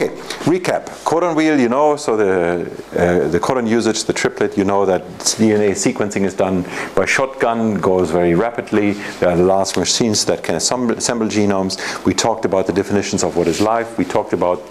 Okay, recap. Codon wheel, you know, so the codon usage, the triplet, you know that DNA sequencing is done by shotgun, goes very rapidly. There are large machines that can assemble genomes. We talked about the definitions of what is life. We talked about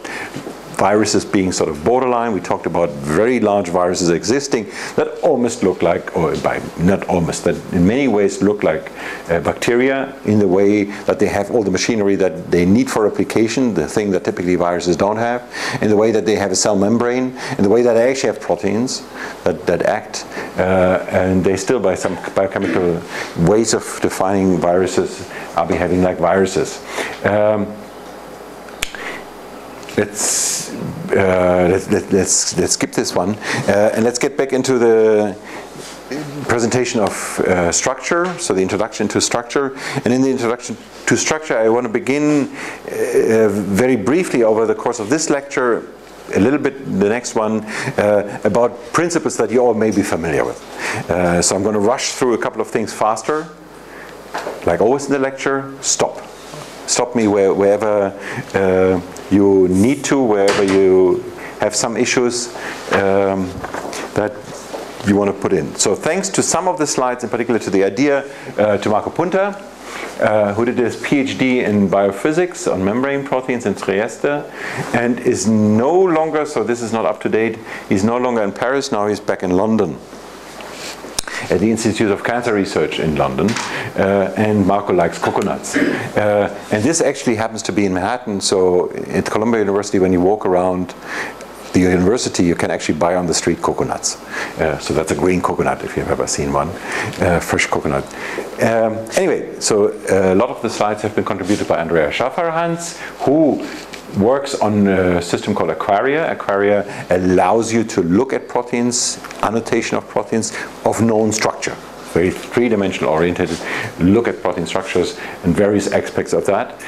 viruses being sort of borderline. We talked about very large viruses existing that almost look like, or by not almost, that in many ways look like bacteria in the way that they have all the machinery that they need for replication, the thing that typically viruses don't have, in the way that they have a cell membrane, in the way that they actually have proteins that act, and they still, by some biochemical ways of defining viruses, are behaving like viruses. Let's skip this one and let's get back into the presentation of structure, so the introduction to structure. And in the introduction to structure, I want to begin very briefly over the course of this lecture, a little bit the next one, about principles that you all may be familiar with. So I'm going to rush through a couple of things faster. Like always in the lecture, stop. Stop me wherever you need to, wherever you have some issues that you want to put in. So thanks to some of the slides, in particular to the idea, to Marco Punta, who did his PhD in biophysics on membrane proteins in Trieste, and is no longer, so this is not up to date, he's no longer in Paris, now he's back in London, at the Institute of Cancer Research in London, and Marco likes coconuts. And this actually happens to be in Manhattan, so at Columbia University, when you walk around the university, you can actually buy on the street coconuts. So that's a green coconut, if you've ever seen one, fresh coconut. Anyway, so a lot of the slides have been contributed by Andrea Schafferhans, who works on a system called Aquaria. Aquaria allows you to look at proteins, annotation of proteins of known structure. Very three-dimensional oriented, look at protein structures and various aspects of that.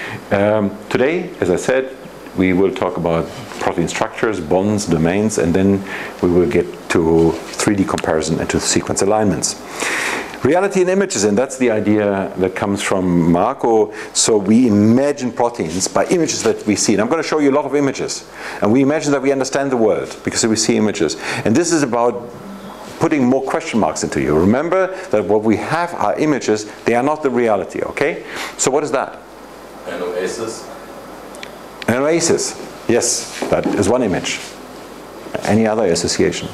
Today, as I said, we will talk about protein structures, bonds, domains, and then we will get to 3D comparison and to sequence alignments. Reality in images, and that's the idea that comes from Marco. So we imagine proteins by images that we see. And I'm going to show you a lot of images. And we imagine that we understand the world because we see images. And this is about putting more question marks into you. Remember that what we have are images. They are not the reality, okay? So what is that? An oasis. An oasis. Yes, that is one image. Any other association?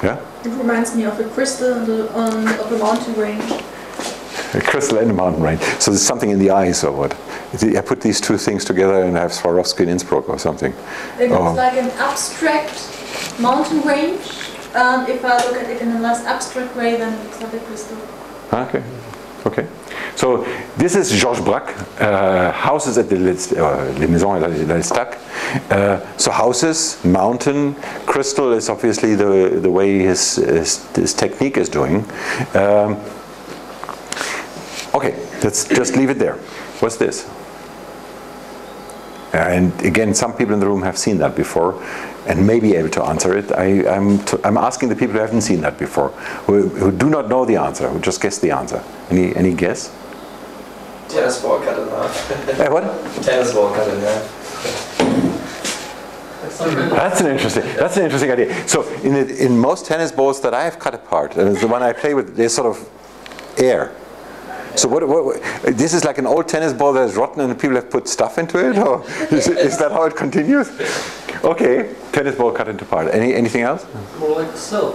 Yeah? It reminds me of a crystal on the mountain range. A crystal in the mountain range. So there's something in the eyes or what? I put these two things together and I have Swarovski in Innsbruck or something. It looks like an abstract mountain range. If I look at it in a less abstract way, then it looks like a crystal. Okay. Okay. So this is Georges Braque, houses at les maisons à l'Estac. So houses, mountain, crystal is obviously the way his technique is doing. Okay, let's just leave it there. What's this? And again, some people in the room have seen that before and may be able to answer it. I'm asking the people who haven't seen that before, who do not know the answer, who just guess the answer. Any guess? Tennis ball cut in half. What? Tennis ball cut in half. That's an interesting idea. So in most tennis balls that I have cut apart, and the one I play with, there's sort of air. So what, this is like an old tennis ball that is rotten and people have put stuff into it? Or is that how it continues? Okay, tennis ball cut into part. Anything else? More like a cell.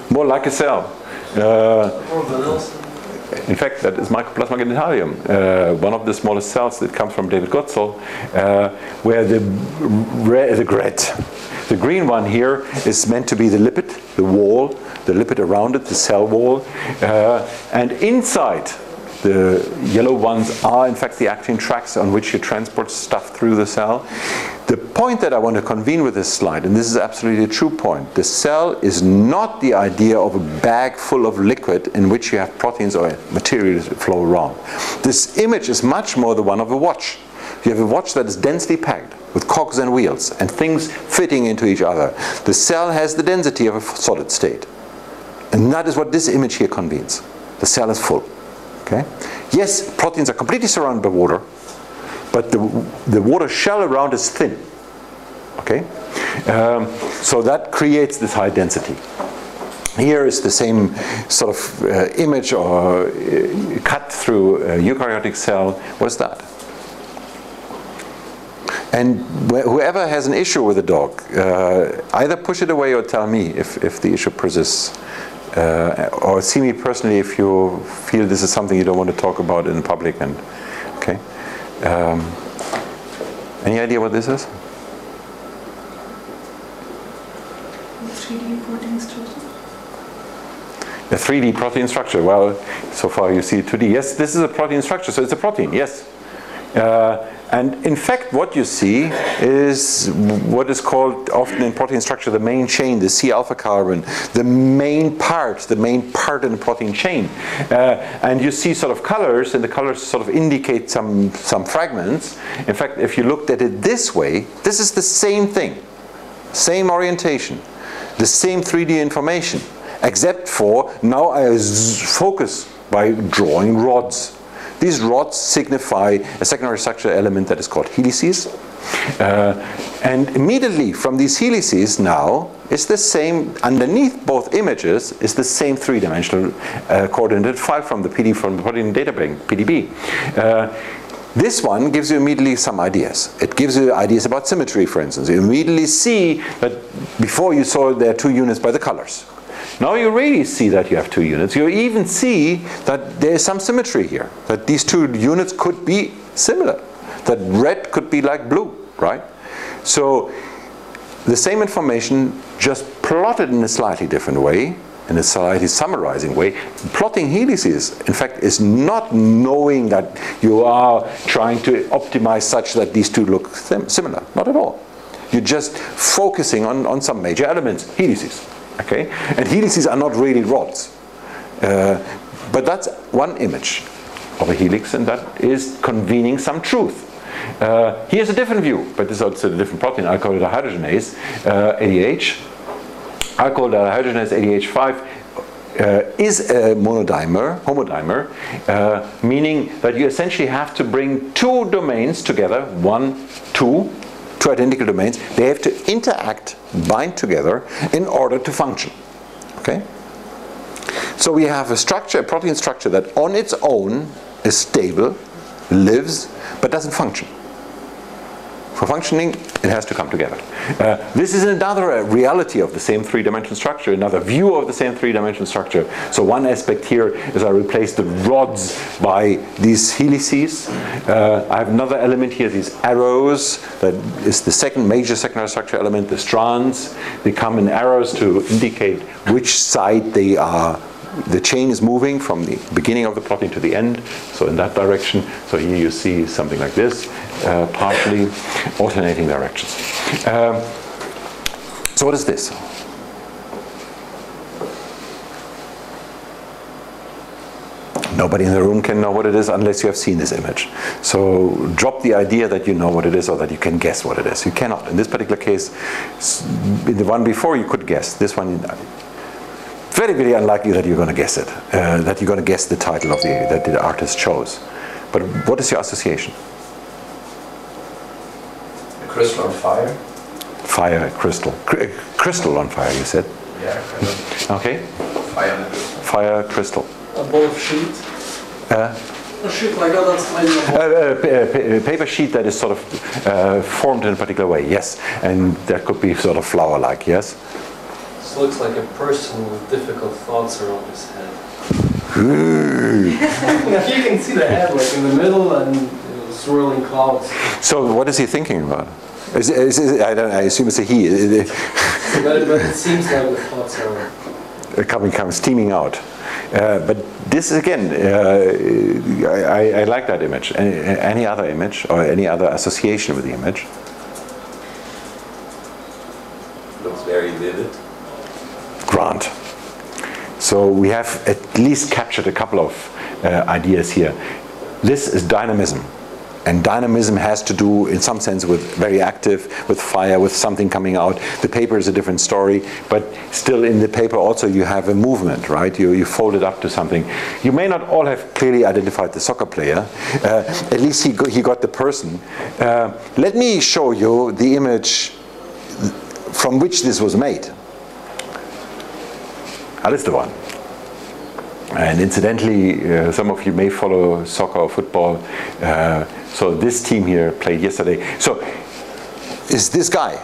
More like a cell. More vanilla. In fact, that is mycoplasma genitalium, one of the smallest cells that comes from David Gotzel, where the green one here is meant to be the lipid, the wall, the lipid around it, the cell wall, and inside the yellow ones are in fact the actin tracks on which you transport stuff through the cell. The point that I want to convene with this slide, and this is absolutely a true point, the cell is not the idea of a bag full of liquid in which you have proteins or materials that flow around. This image is much more the one of a watch. You have a watch that is densely packed with cogs and wheels and things fitting into each other. The cell has the density of a solid state. And that is what this image here convenes. The cell is full. Okay? Yes, proteins are completely surrounded by water, but the water shell around is thin. Okay? So that creates this high density. Here is the same sort of image or cut through a eukaryotic cell. What's that? And whoever has an issue with a dog, either push it away or tell me if the issue persists. Or see me personally if you feel this is something you don't want to talk about in public. And okay. Any idea what this is? 3D protein structure. A 3D protein structure. Well, so far you see 2D. Yes, this is a protein structure, so it's a protein, yes. And in fact, what you see is what is called often in protein structure the main chain, the C-alpha carbon, the main part in the protein chain. And you see sort of colors, and the colors sort of indicate some fragments. In fact, if you looked at it this way, this is the same thing, same orientation, the same 3D information, except for now I focus by drawing rods. These rods signify a secondary structure element that is called helices. And immediately from these helices now is the same, underneath both images, is the same three-dimensional coordinated file from the protein data bank, PDB. This one gives you immediately some ideas. It gives you ideas about symmetry, for instance. You immediately see that before you saw there are two units by the colors. Now you really see that you have two units. You even see that there is some symmetry here, that these two units could be similar, that red could be like blue, right? So the same information just plotted in a slightly different way, in a slightly summarizing way. Plotting helices, in fact, is not knowing that you are trying to optimize such that these two look similar, not at all. You're just focusing on some major elements, helices. Okay? And helices are not really rods. But that's one image of a helix, and that is convening some truth. Here's a different view, but this is also a different protein. I call it a hydrogenase, ADH. Alcohol dihydrogenase ADH5 is a homodimer, meaning that you essentially have to bring two domains together, two identical domains. They have to interact, bind together in order to function. Okay? So we have a structure, a protein structure that on its own is stable, lives, but doesn't function. For functioning, it has to come together. This is another reality of the same three-dimensional structure, another view of the same three-dimensional structure. So one aspect here is I replace the rods by these helices. I have another element here, these arrows, that is the second major secondary structure element, the strands. They come in arrows to indicate which side they are. The chain is moving from the beginning of the protein to the end, so in that direction. So here you see something like this, partially alternating directions. So what is this? Nobody in the room can know what it is unless you have seen this image. So drop the idea that you know what it is or that you can guess what it is. You cannot. In this particular case, in the one before you could guess. This one, very, very unlikely that you're going to guess it, that you're going to guess the title of that the artist chose. But what is your association? A crystal on fire? Fire, crystal. Crystal on fire, you said? Yeah, kind of. Okay. Fire and crystal. Fire, crystal. A ball of sheet. A sheet like that, that's a paper sheet that is sort of formed in a particular way, yes. And that could be sort of flower-like, yes. This looks like a person with difficult thoughts around his head. You can see the head like in the middle and swirling clouds. So what is he thinking about? I assume it's a he. But it seems like the thoughts are steaming out. But this again, I like that image. Any other image or any other association with the image? Looks very vivid. Grant. So we have at least captured a couple of ideas here. This is dynamism. And dynamism has to do, in some sense, with very active, with fire, with something coming out. The paper is a different story, but still in the paper also you have a movement, right? You fold it up to something. You may not all have clearly identified the soccer player. At least he got the person. Let me show you the image from which this was made. That is the one. And incidentally, some of you may follow soccer or football. So this team here played yesterday. So is this guy,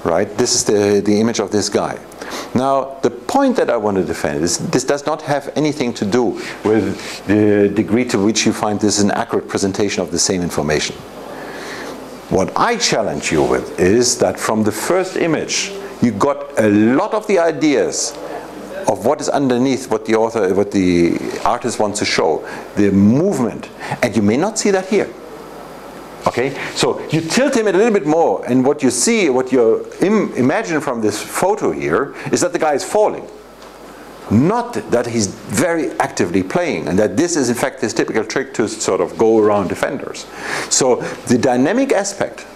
right? This is the image of this guy. Now, the point that I want to defend is this does not have anything to do with the degree to which you find this an accurate presentation of the same information. What I challenge you with is that from the first image, you got a lot of the ideas of what is underneath what the artist wants to show, the movement, and you may not see that here. Okay, so you tilt him a little bit more, and what you see, what you imagine from this photo here, is that the guy is falling. Not that he's very actively playing, and that this is in fact his typical trick to sort of go around defenders. So the dynamic aspect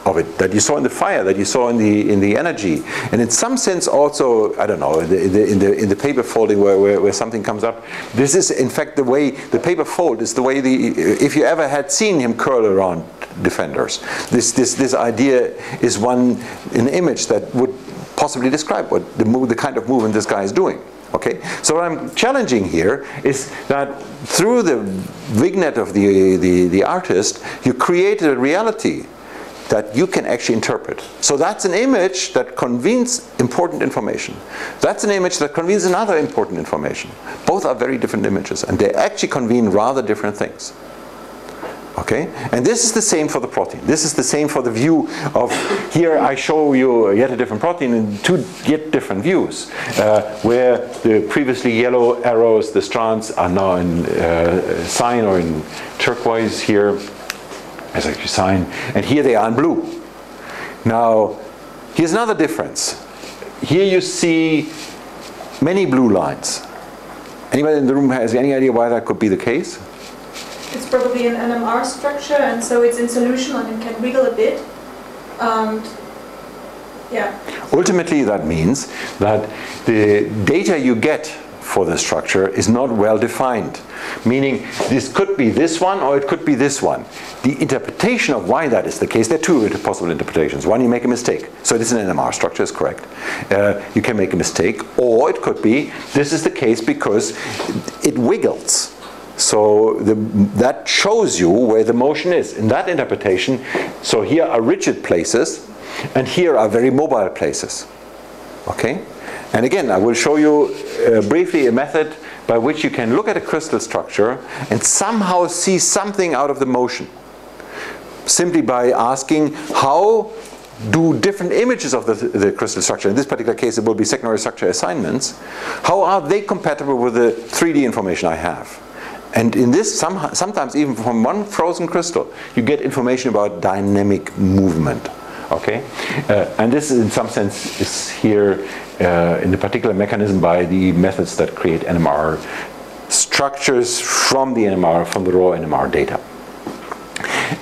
of it that you saw in the fire, that you saw in the energy, and in some sense also, I don't know, in the paper folding where something comes up. This is in fact the way the paper fold is the way if you ever had seen him curl around defenders. This idea is an image that would possibly describe what the kind of movement this guy is doing. Okay, so what I'm challenging here is that through the vignette of the artist, you created a reality that you can actually interpret. So that's an image that convenes important information. That's an image that convenes another important information. Both are very different images, and they actually convene rather different things. Okay? And this is the same for the protein. This is the same for the view of, here I show you yet a different protein in two yet different views, where the previously yellow arrows, the strands, are now in cyan or in turquoise here. As actually cyan, and here they are in blue. Now, here's another difference. Here you see many blue lines. Anybody in the room has any idea why that could be the case? It's probably an NMR structure, and so it's in solution and it can wiggle a bit. Yeah. Ultimately, that means that the data you get for the structure is not well defined. Meaning, this could be this one or it could be this one. The interpretation of why that is the case, there are two possible interpretations. One, you make a mistake. So it is an NMR structure, is correct. You can make a mistake. Or it could be, this is the case because it wiggles. So that shows you where the motion is. In that interpretation, so here are rigid places, and here are very mobile places. Okay? And again, I will show you briefly a method by which you can look at a crystal structure and somehow see something out of the motion. Simply by asking, how do different images of the crystal structure, in this particular case it will be secondary structure assignments, how are they compatible with the 3D information I have? And in this, sometimes even from one frozen crystal, you get information about dynamic movement. Okay? And this in some sense is here in the particular mechanism by the methods that create NMR structures from the NMR, from the raw NMR data.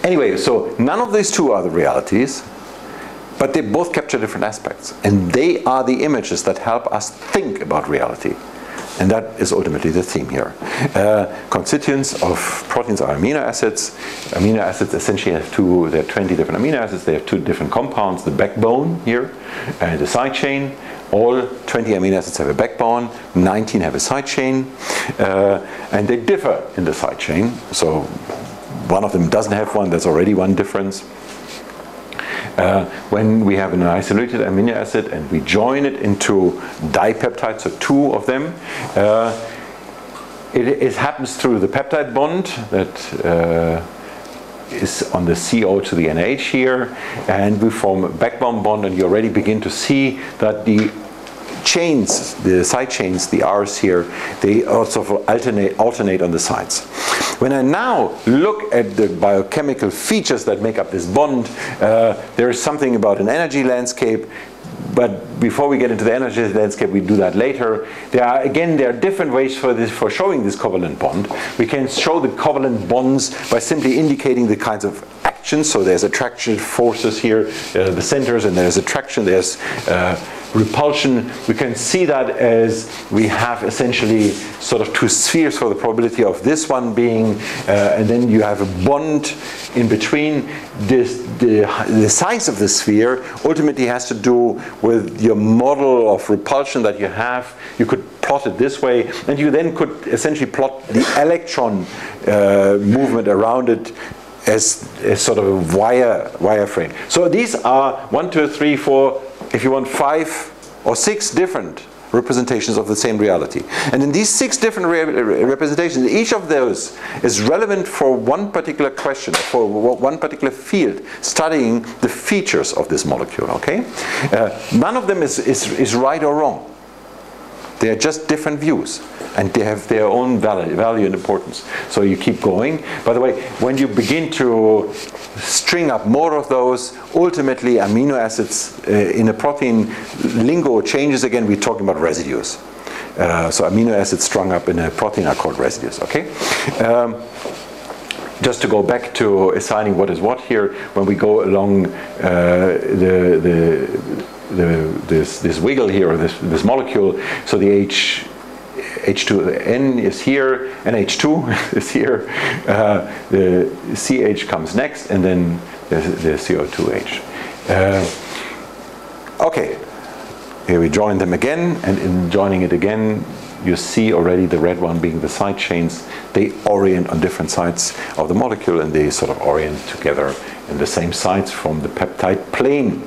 Anyway, so none of these two are the realities, but they both capture different aspects. And they are the images that help us think about reality. And that is ultimately the theme here. Constituents of proteins are amino acids. Amino acids essentially have there are 20 different amino acids. They have two different compounds, the backbone here and the side chain. All 20 amino acids have a backbone, 19 have a side chain, and they differ in the side chain. So one of them doesn't have one, that's already one difference. When we have an isolated amino acid and we join it into dipeptides, so two of them, it happens through the peptide bond that is on the CO to the NH here, and we form a backbone bond, and you already begin to see that the chains, the side chains, the R's here, they also alternate on the sides. When I now look at the biochemical features that make up this bond, there is something about an energy landscape. But before we get into the energy landscape, we do that later. There are different ways for showing this covalent bond. We can show the covalent bonds by simply indicating the kinds of actions. So there's attraction forces here, the centers, and there's attraction, there's repulsion. We can see that as we have essentially sort of two spheres for the probability of this one being, and then you have a bond in between. The size of the sphere ultimately has to do with your model of repulsion that you have. You could plot it this way, and you then could essentially plot the electron movement around it as sort of a wire frame. So these are 1, 2, 3, 4, if you want 5 or 6 different representations of the same reality. And in these 6 different representations, each of those is relevant for one particular question, for one particular field, studying the features of this molecule, okay? None of them is right or wrong. They are just different views, and they have their own value and importance. So you keep going. By the way, when you begin to string up more of those, ultimately amino acids in a protein lingo changes again. We're talking about residues. So amino acids strung up in a protein are called residues, okay? Just to go back to assigning what is what here, when we go along this wiggle here, or this molecule, so the H2N is here, NH2 is here, the CH comes next, and then the CO2H. Okay, here we join them again, and in joining it again, you see already the red one being the side chains. They orient on different sides of the molecule, and they sort of orient together in the same sides from the peptide plane.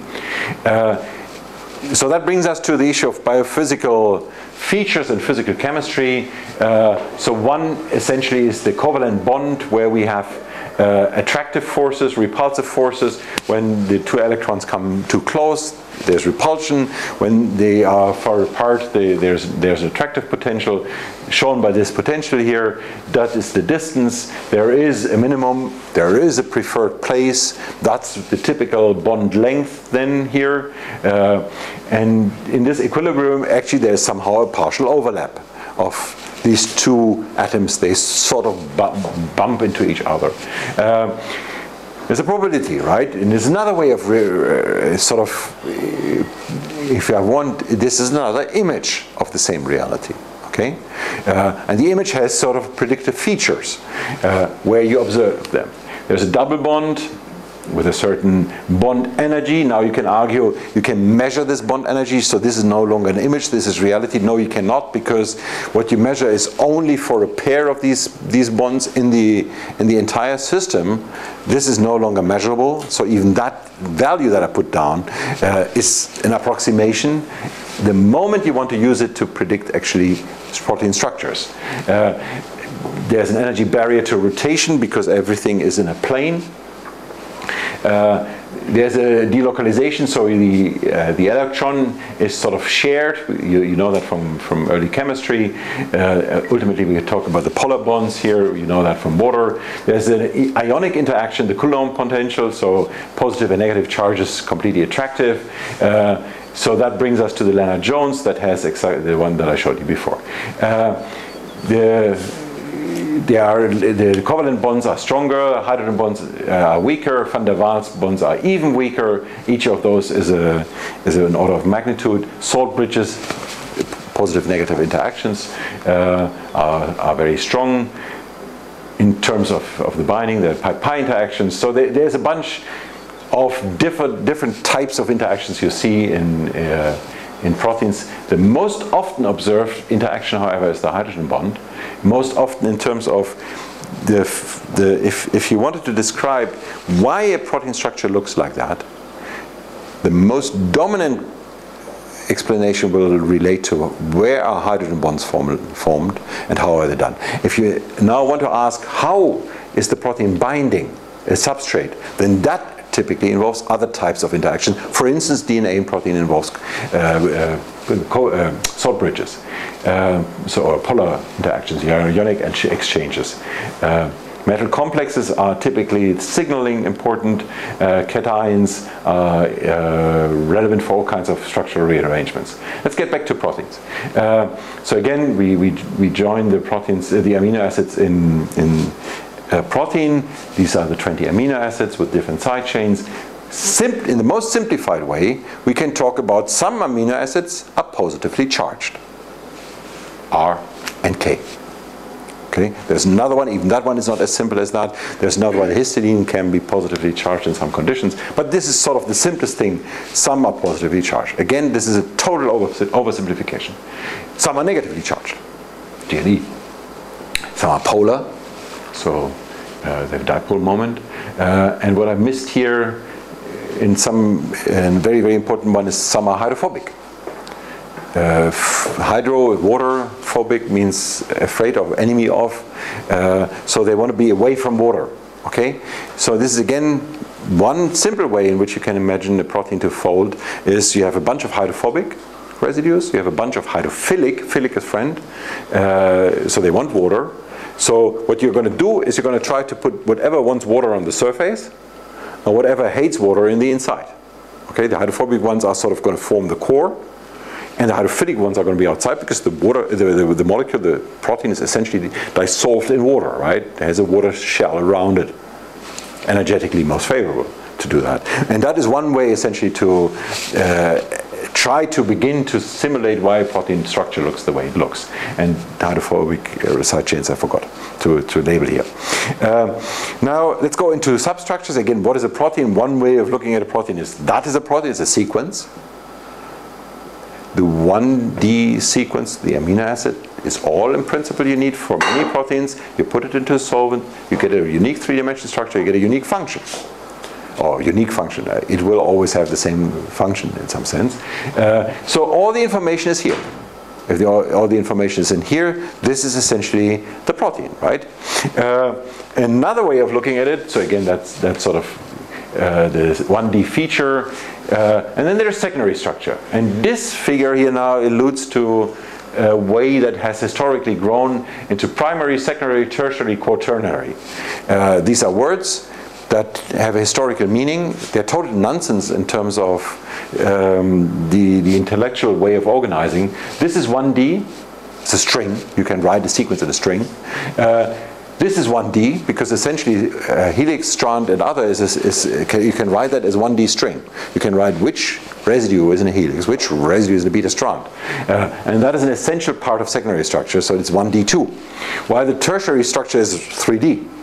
So that brings us to the issue of biophysical features and physical chemistry. So one essentially is the covalent bond, where we have attractive forces, repulsive forces. When the 2 electrons come too close, there's repulsion. When they are far apart, there's attractive potential, shown by this potential here. That is the distance. There is a minimum. There is a preferred place. That's the typical bond length then here. And in this equilibrium, actually, there's somehow a partial overlap of these 2 atoms. They sort of bump into each other. There's a probability, right? And there's another way of sort of, if I want, this is another image of the same reality, okay? And the image has sort of predictive features where you observe them. There's a double bond with a certain bond energy. Now you can argue, you can measure this bond energy, so this is no longer an image, this is reality. No, you cannot, because what you measure is only for a pair of these bonds in the entire system. This is no longer measurable, so even that value that I put down is an approximation. The moment you want to use it to predict actually protein structures. There's an energy barrier to rotation because everything is in a plane. There's a delocalization, so the electron is sort of shared. You know that from early chemistry. Ultimately, we talk about the polar bonds here. You know that from water. There's an ionic interaction, the Coulomb potential, so positive and negative charges completely attractive. So that brings us to the Lennard-Jones that has exactly the one that I showed you before. The covalent bonds are stronger, hydrogen bonds are weaker, van der Waals bonds are even weaker. Each of those is an order of magnitude. Salt bridges, positive negative interactions, are very strong in terms of the binding. The pi interactions. So there's a bunch of different types of interactions you see in proteins. The most often observed interaction, however, is the hydrogen bond. Most often in terms of if you wanted to describe why a protein structure looks like that, the most dominant explanation will relate to where are hydrogen bonds formed and how are they done. If you now want to ask how is the protein binding a substrate, then that typically involves other types of interaction. For instance, DNA and protein involves salt bridges, or polar interactions, ionic exchanges. Metal complexes are typically signaling important. Cations are relevant for all kinds of structural rearrangements. Let's get back to proteins. So again, we join the proteins, the amino acids in protein. These are the 20 amino acids with different side chains. In the most simplified way, we can talk about some amino acids are positively charged, R and K. Okay. There's another one, even that one is not as simple as that. There's another one, histidine can be positively charged in some conditions, but this is sort of the simplest thing. Some are positively charged. Again, this is a total oversimplification. Some are negatively charged, DNA. Some are polar, so they have dipole moment. And what I've missed here in some very, very important one is some are hydrophobic. Hydro, water, phobic means afraid of, enemy of, so they want to be away from water. Okay, so this is again one simple way in which you can imagine a protein to fold is you have a bunch of hydrophobic residues, you have a bunch of hydrophilic, philic is friend, so they want water. So what you're going to do is you're going to try to put whatever wants water on the surface and whatever hates water in the inside. Okay, the hydrophobic ones are sort of going to form the core, and the hydrophilic ones are going to be outside because the water, the molecule, the protein is essentially dissolved in water, right? It has a water shell around it, energetically most favorable to do that. And that is one way essentially to try to begin to simulate why protein structure looks the way it looks. And the hydrophobic side chains I forgot to label here. Now let's go into substructures. Again, what is a protein? One way of looking at a protein is that is a protein, it's a sequence. The 1D sequence, the amino acid, is all in principle you need for many proteins. You put it into a solvent, you get a unique three-dimensional structure, you get a unique function. Or unique function. It will always have the same function in some sense. So all the information is here. If all the information is in here, this is essentially the protein, right? Another way of looking at it, so again, that's sort of the 1D feature. And then there's secondary structure. And this figure here now alludes to a way that has historically grown into primary, secondary, tertiary, quaternary. These are words that have a historical meaning. They're total nonsense in terms of the intellectual way of organizing. This is 1D. It's a string. You can write a sequence in a string. This is 1D because essentially helix, strand, and other you can write that as 1D string. You can write which residue is in a helix, which residue is in a beta strand. And that is an essential part of secondary structure, so it's 1D too. While the tertiary structure is 3D.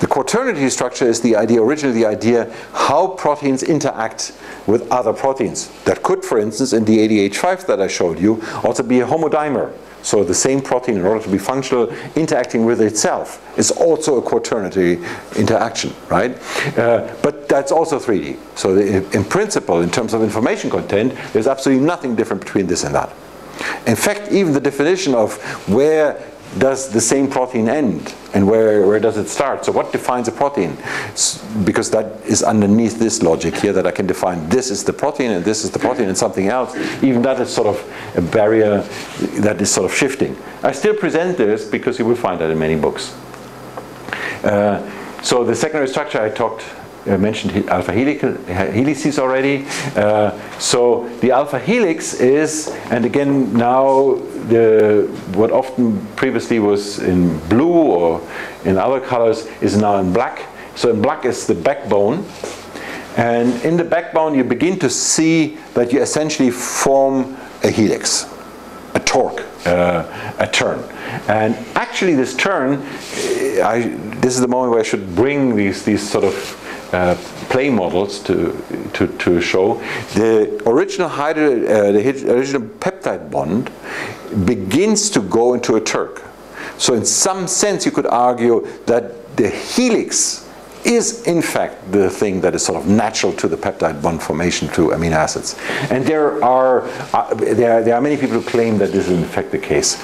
The quaternary structure is originally the idea how proteins interact with other proteins. That could, for instance, in the ADH5 that I showed you, also be a homodimer. So the same protein, in order to be functional, interacting with itself is also a quaternary interaction, right? But that's also 3D. So in principle, in terms of information content, there's absolutely nothing different between this and that. In fact, even the definition of where does the same protein end and where does it start? So what defines a protein? Because that is underneath this logic here that I can define this is the protein and this is the protein and something else. Even that is sort of a barrier that is sort of shifting. I still present this because you will find that in many books. So the secondary structure I mentioned alpha helices already. So the alpha helix is, and again now what often previously was in blue or in other colors is now in black. So in black is the backbone. And in the backbone you begin to see that you essentially form a helix, a torque, a turn. And actually this turn, this is the moment where I should bring these sort of play models to show the original original peptide bond begins to go into a Turk. So in some sense you could argue that the helix is in fact the thing that is sort of natural to the peptide bond formation to amino acids. And there are many people who claim that this is in fact the case,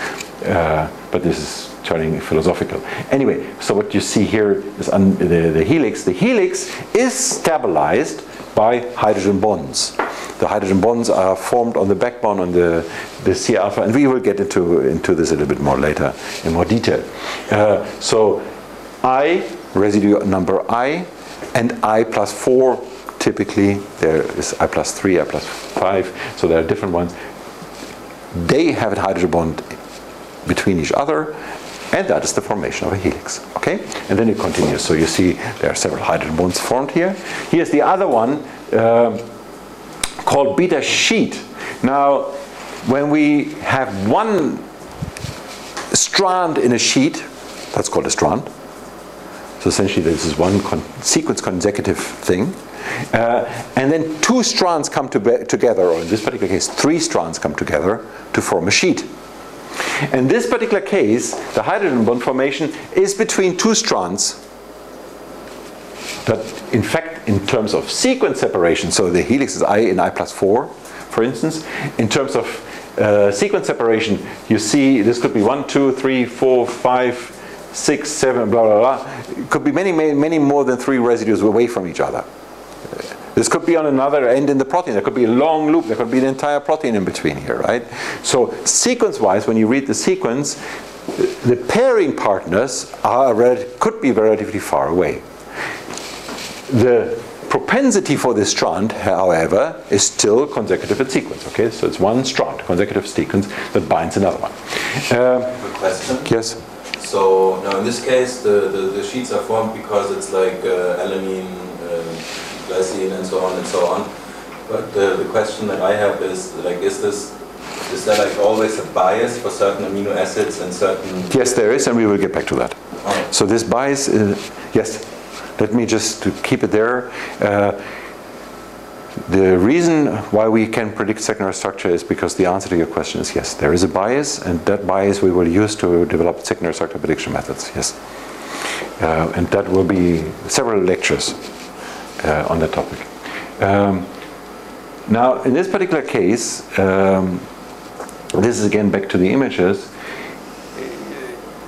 but this is turning philosophical. Anyway, so what you see here is the helix. The helix is stabilized by hydrogen bonds. The hydrogen bonds are formed on the backbone on the C alpha, and we will get into this a little bit more later in more detail. So I, residue number I, and I plus 4, typically there is I plus 3, I plus 5, so there are different ones. They have a hydrogen bond between each other, and that is the formation of a helix. Okay? And then it continues. So you see there are several hydrogen bonds formed here. Here's the other one called beta sheet. Now, when we have one strand in a sheet, that's called a strand. So essentially this is one sequence consecutive thing. And then 2 strands come together, or in this particular case 3 strands come together to form a sheet. In this particular case, the hydrogen bond formation is between 2 strands that, in fact, in terms of sequence separation, so the helix is I in I plus 4, for instance, in terms of sequence separation, you see this could be 1, 2, 3, 4, 5, 6, 7, blah, blah, blah. It could be many more than 3 residues away from each other. This could be on another end in the protein. There could be a long loop. There could be an entire protein in between here, right? So sequence-wise, when you read the sequence, the pairing partners could be relatively far away. The propensity for this strand, however, is still consecutive in sequence. Okay, so it's one strand, consecutive sequence, that binds another one. Quick question. Yes. So now in this case, the sheets are formed because it's like alanine, glycine, and so on and so on. But the question that I have is like, is there like always a bias for certain amino acids and certain? Yes, there is, and we will get back to that. Oh. So this bias, yes. Let me just keep it there. The reason why we can predict secondary structure is because the answer to your question is yes, there is a bias, and that bias we will use to develop secondary structure prediction methods, yes. And that will be several lectures on that topic. Now, in this particular case, this is again back to the images.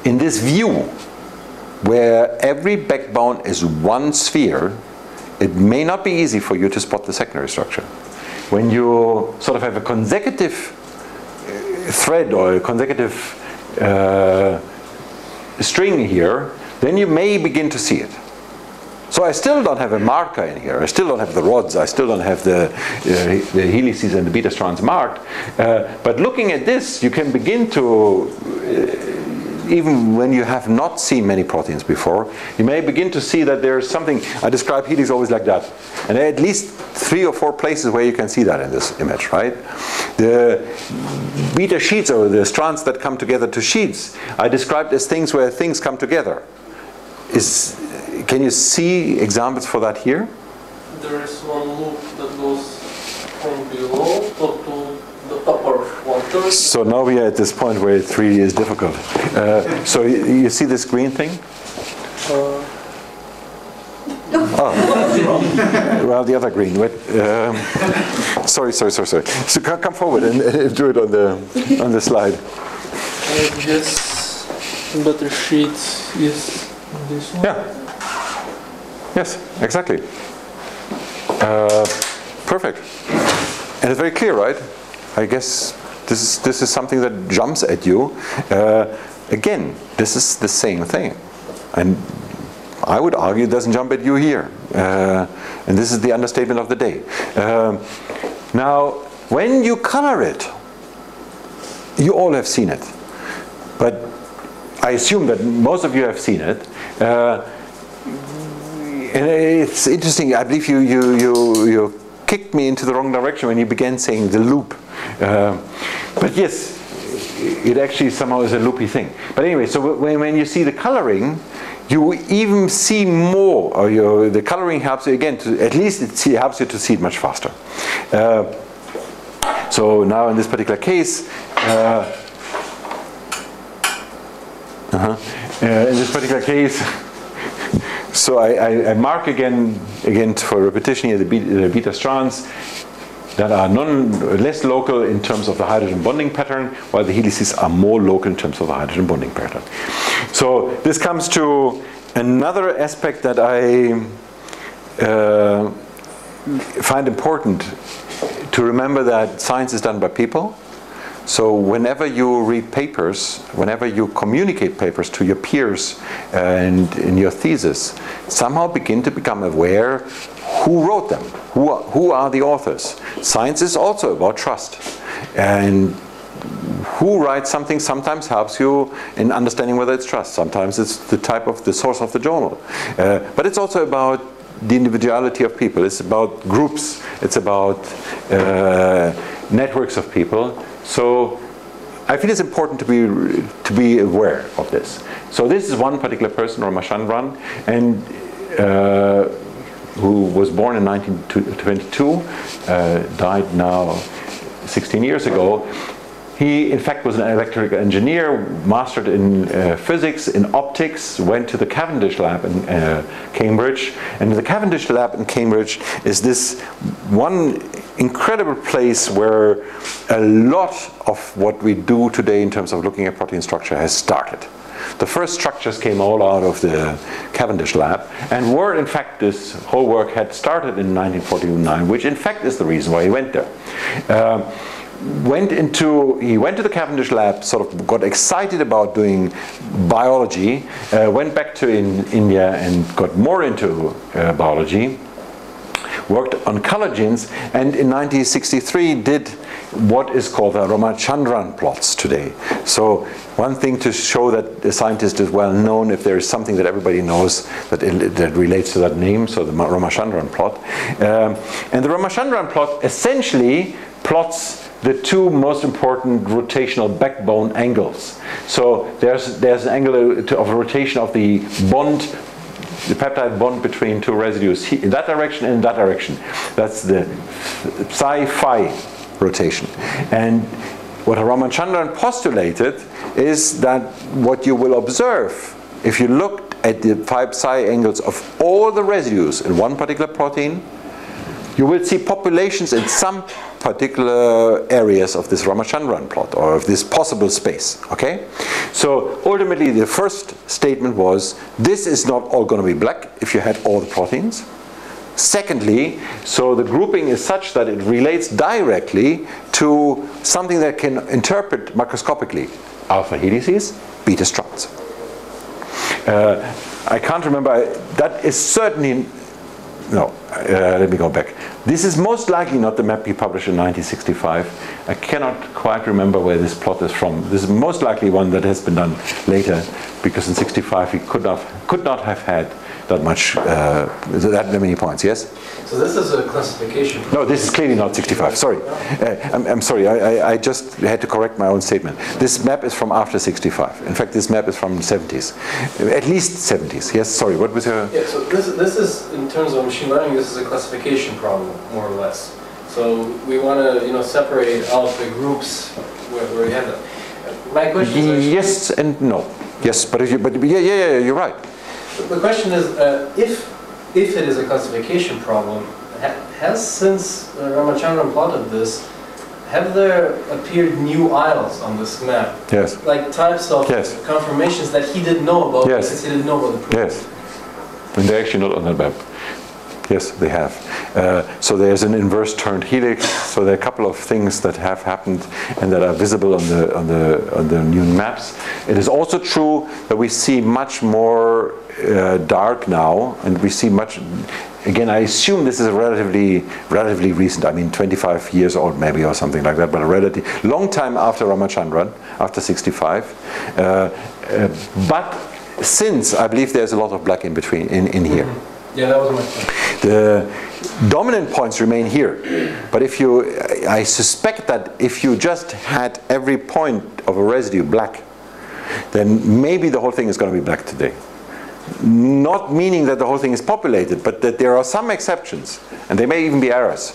In this view, where every backbone is one sphere, it may not be easy for you to spot the secondary structure. When you sort of have a consecutive thread or a consecutive string here, then you may begin to see it. So I still don't have a marker in here. I still don't have the rods. I still don't have the helices and the beta strands marked. But looking at this, you can begin to even when you have not seen many proteins before, you may begin to see that there's something. I describe helix always like that. And there are at least 3 or 4 places where you can see that in this image, right? The beta sheets, or the strands that come together to sheets, I described as things where things come together. Can you see examples for that here? There is one loop that goes from below to the upper one. So now we are at this point where 3D is difficult. So you see this green thing? Oh. Well, the other green. Sorry. So come forward and do it on the slide. I guess better sheet is this one. Yeah. Yes, exactly. Perfect. And it's very clear, right? I guess this is something that jumps at you. Again, this is the same thing. And I would argue it doesn't jump at you here. And this is the understatement of the day. Now, when you color it, you all have seen it. But I assume that most of you have seen it. And it's interesting, I believe you kicked me into the wrong direction when you began saying the loop. But yes, it actually somehow is a loopy thing. But anyway, so when you see the coloring, you even see more, or the coloring helps you again, at least it helps you to see it much faster. So now in this particular case, so I mark again for repetition here the beta strands. that are less local in terms of the hydrogen bonding pattern, while the helices are more local in terms of the hydrogen bonding pattern. So this comes to another aspect that I find important to remember, that science is done by people. So whenever you read papers, whenever you communicate papers to your peers and in your thesis, somehow begin to become aware who wrote them, who are the authors. Science is also about trust. And who writes something sometimes helps you in understanding whether it's trust. Sometimes it's the source of the journal. But it's also about the individuality of people. It's about groups. It's about networks of people. So I feel it's important to be aware of this. So this is one particular person, Ramachandran, and who was born in 1922, died now 16 years ago. He, in fact, was an electrical engineer, mastered in physics, in optics, went to the Cavendish lab in Cambridge. And the Cavendish lab in Cambridge is this one incredible place where a lot of what we do today in terms of looking at protein structure has started. The first structures came all out of the Cavendish lab, and were, in fact, this whole work had started in 1949, which in fact is the reason why he went there. He went to the Cavendish lab, sort of got excited about doing biology, went back to India and got more into biology, worked on color genes, and in 1963 did what is called the Ramachandran plots today. So one thing to show that the scientist is well known, if there is something that everybody knows that relates to that name, so the Ramachandran plot. And the Ramachandran plot essentially plots the two most important rotational backbone angles. So there's an angle of rotation of the bond, the peptide bond between two residues in that direction and in that direction. That's the psi-phi rotation. And what Ramachandran postulated is that what you will observe if you looked at the 5 psi angles of all the residues in one particular protein, you will see populations in some particular areas of this Ramachandran plot, or of this possible space, okay? So ultimately the first statement was, this is not all going to be black if you had all the proteins. Secondly, so the grouping is such that it relates directly to something that can interpret macroscopically alpha helices, beta strands. I can't remember, that is certainly, no, let me go back. This is most likely not the map he published in 1965. I cannot quite remember where this plot is from. This is most likely one that has been done later, because in 65 he could not have had that much, that many points. Yes? So this is a classification. No, this is clearly not 65. Sorry. I'm sorry. I just had to correct my own statement. This map is from after 65. In fact, this map is from the 70s. At least 70s. Yes, sorry. What was your... Yeah, so this is, in terms of machine learning, this is a classification problem, more or less. So we want to, separate out the groups where we have them. My question is... Yes and no. Yes, but yeah, you're right. The question is, if it is a classification problem, has since Ramachandran plotted this, have there appeared new isles on this map? Yes. Like types of conformations that he didn't know about because he didn't know about the protein? Yes. And they're actually not on that map. Yes, they have. So there's an inverse turned helix. So there are a couple of things that have happened and that are visible on the new maps. It is also true that we see much more dark now, and we see much. Again, I assume this is a relatively recent. I mean, 25 years old maybe or something like that, but a relatively long time after Ramachandran, after 65. But since I believe there's a lot of black in between in here. Yeah, that was my point. The dominant points remain here, but I suspect that if you just had every point of a residue black, then maybe the whole thing is going to be black today. Not meaning that the whole thing is populated, but that there are some exceptions, and they may even be errors.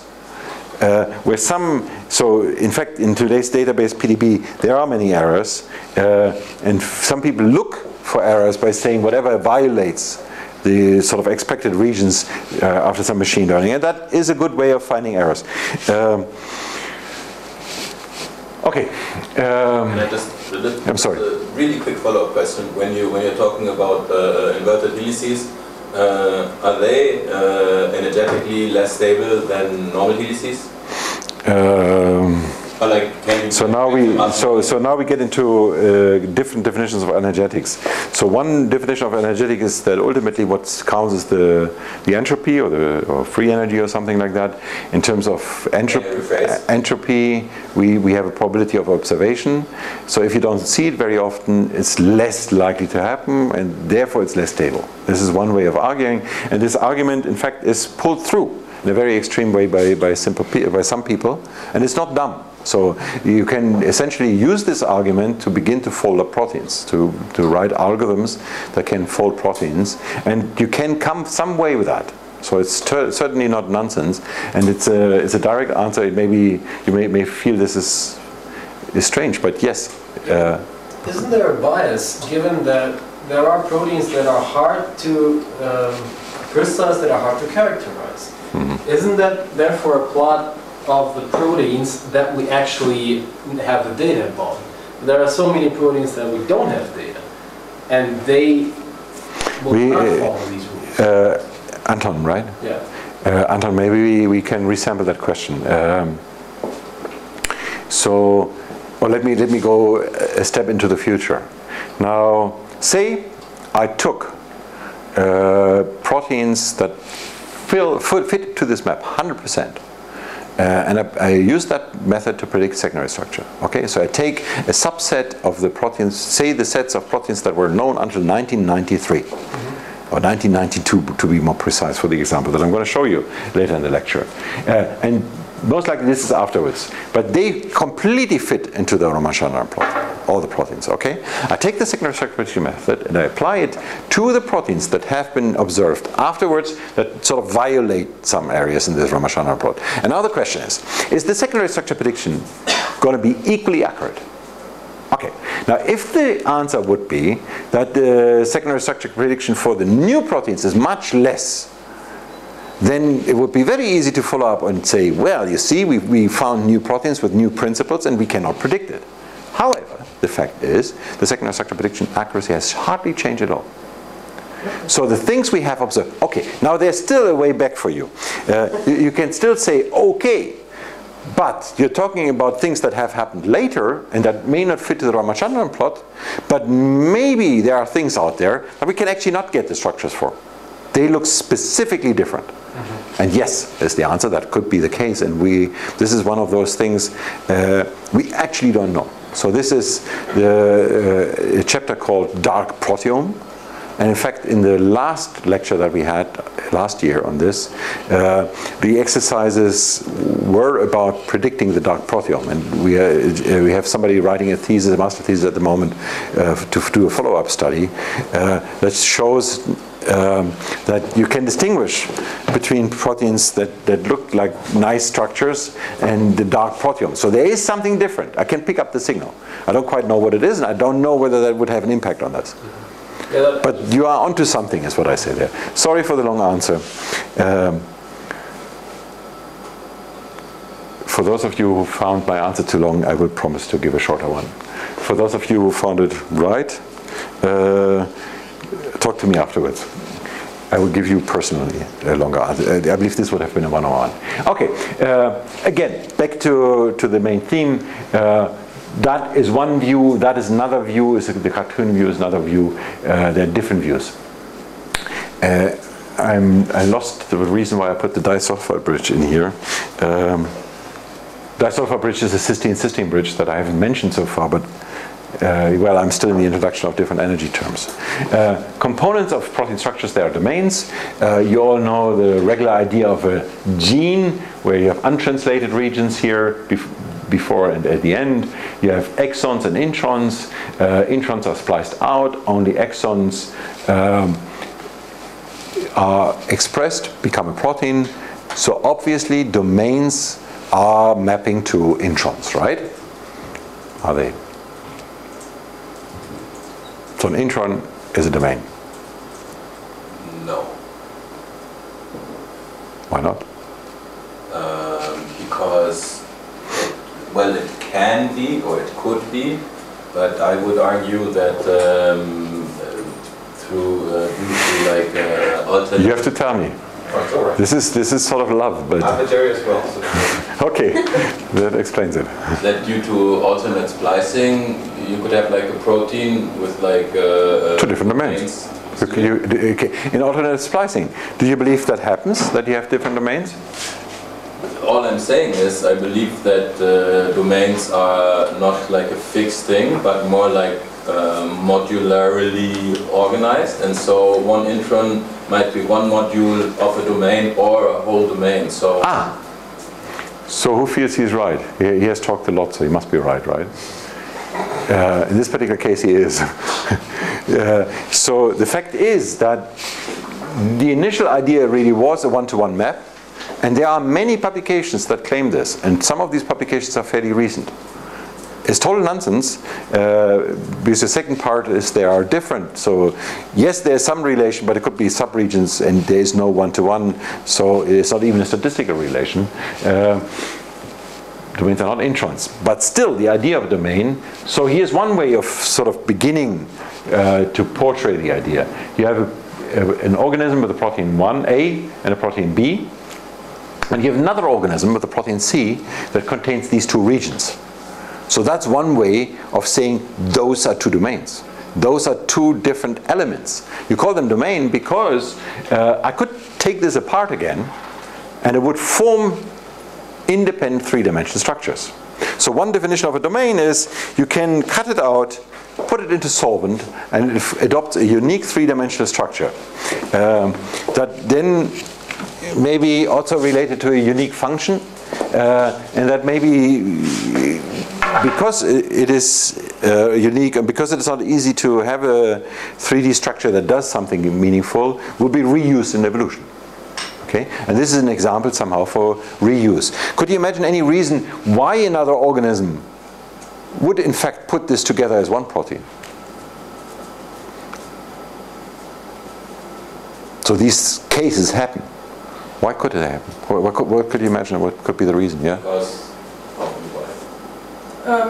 So in fact, in today's database PDB, there are many errors, and some people look for errors by saying whatever violates the sort of expected regions after some machine learning, and that is a good way of finding errors. Okay. Can I just, I'm sorry. A really quick follow-up question. When you're talking about inverted helices, are they energetically less stable than normal helices? Or like, so now we get into different definitions of energetics. So one definition of energetic is that ultimately what counts is the entropy or free energy or something like that. In terms of entropy, we have a probability of observation. So if you don't see it very often, it's less likely to happen, and therefore it's less stable. This is one way of arguing, and this argument, in fact, is pulled through in a very extreme way by some people, and it's not dumb. So you can essentially use this argument to begin to fold up proteins, to write algorithms that can fold proteins, and you can come some way with that. So it's certainly not nonsense, and it's a direct answer. It maybe you may feel this is strange, but yes. Isn't there a bias given that there are proteins that are hard to crystallize, that are hard to characterize? Mm-hmm. Isn't that therefore a plot of the proteins that we actually have the data about? There are so many proteins that we don't have data, and they will not follow these rules. Anton, right? Yeah. Anton, maybe we can resample that question. Let me go a step into the future. Now, say I took proteins that fit to this map 100%. And I use that method to predict secondary structure. Okay, so I take a subset of the proteins, say the sets of proteins that were known until 1993, or 1992 to be more precise for the example that I'm going to show you later in the lecture. And most likely this is afterwards, but they completely fit into the Raman-Chandran plot, all the proteins. Okay, I take the secondary structure prediction method and I apply it to the proteins that have been observed afterwards that sort of violate some areas in this Raman-Chandran plot. And now the question is the secondary structure prediction going to be equally accurate? Okay, now if the answer would be that the secondary structure prediction for the new proteins is much less, then it would be very easy to follow up and say, well, you see, we found new proteins with new principles and we cannot predict it. However, the fact is, the secondary structure prediction accuracy has hardly changed at all. So the things we have observed, okay, now there's still a way back for you. You can still say, okay, but you're talking about things that have happened later and that may not fit to the Raman-Chandran plot, but maybe there are things out there that we can actually not get the structures for. They look specifically different. And yes, is the answer. That could be the case, and this is one of those things we actually don't know. So this is a chapter called Dark Proteome, and in fact in the last lecture that we had last year on this, the exercises were about predicting the dark proteome, and we have somebody writing a thesis, a master thesis at the moment, to do a follow-up study that shows that you can distinguish between proteins that look like nice structures and the dark proteome. So there is something different. I can pick up the signal. I don't quite know what it is, and I don't know whether that would have an impact on us. But you are onto something, is what I say there. Sorry for the long answer. For those of you who found my answer too long, I will promise to give a shorter one. For those of you who found it right, talk to me afterwards. I will give you personally a longer answer. I believe this would have been a one-on-one. Okay, again, back to the main theme. That is one view, that is another view, the cartoon view is another view. There are different views. I lost the reason why I put the disulfide bridge in here. Disulfide bridge is a cysteine-cysteine bridge that I haven't mentioned so far, but well, I'm still in the introduction of different energy terms. Components of protein structures, there are domains. You all know the regular idea of a gene, where you have untranslated regions here before and at the end. You have exons and introns. Introns are spliced out. Only exons are expressed, become a protein. So obviously domains are mapping to introns, right? Are they? So an intron is a domain. No. Why not? Because, well, it can be, or it could be, but I would argue that due to like alternative... You have to tell me. Oh, all right. This is sort of love, but Arbitrary as well. So okay, that explains it. that due to alternate splicing, you could have like a protein with like... Two different domains. In alternate splicing, do you believe that happens, that you have different domains? All I'm saying is I believe that domains are not like a fixed thing, but more like modularly organized, and so one intron might be one module of a domain or a whole domain. So so who feels he's right? He has talked a lot, so he must be right? In this particular case, he is. So the fact is that the initial idea really was a one-to-one map, and there are many publications that claim this, and some of these publications are fairly recent. It's total nonsense, because the second part is they are different. So yes, there's some relation, but it could be subregions, and there is no one-to-one, so it's not even a statistical relation. Domains are not introns, but still the idea of a domain. So here's one way of sort of beginning to portray the idea. You have an organism with a protein 1A and a protein B, and you have another organism with a protein C that contains these two regions. So that's one way of saying those are two domains. Those are two different elements. You call them domain because I could take this apart again and it would form independent three-dimensional structures. So one definition of a domain is you can cut it out, put it into solvent, and it adopts a unique three-dimensional structure that then may be also related to a unique function, and that maybe because it is unique and because it is not easy to have a 3D structure that does something meaningful, will be reused in evolution. Okay? And this is an example somehow for reuse. Could you imagine any reason why another organism would in fact put this together as one protein? So these cases happen. Why could it happen? What could you imagine? What could be the reason? Yeah.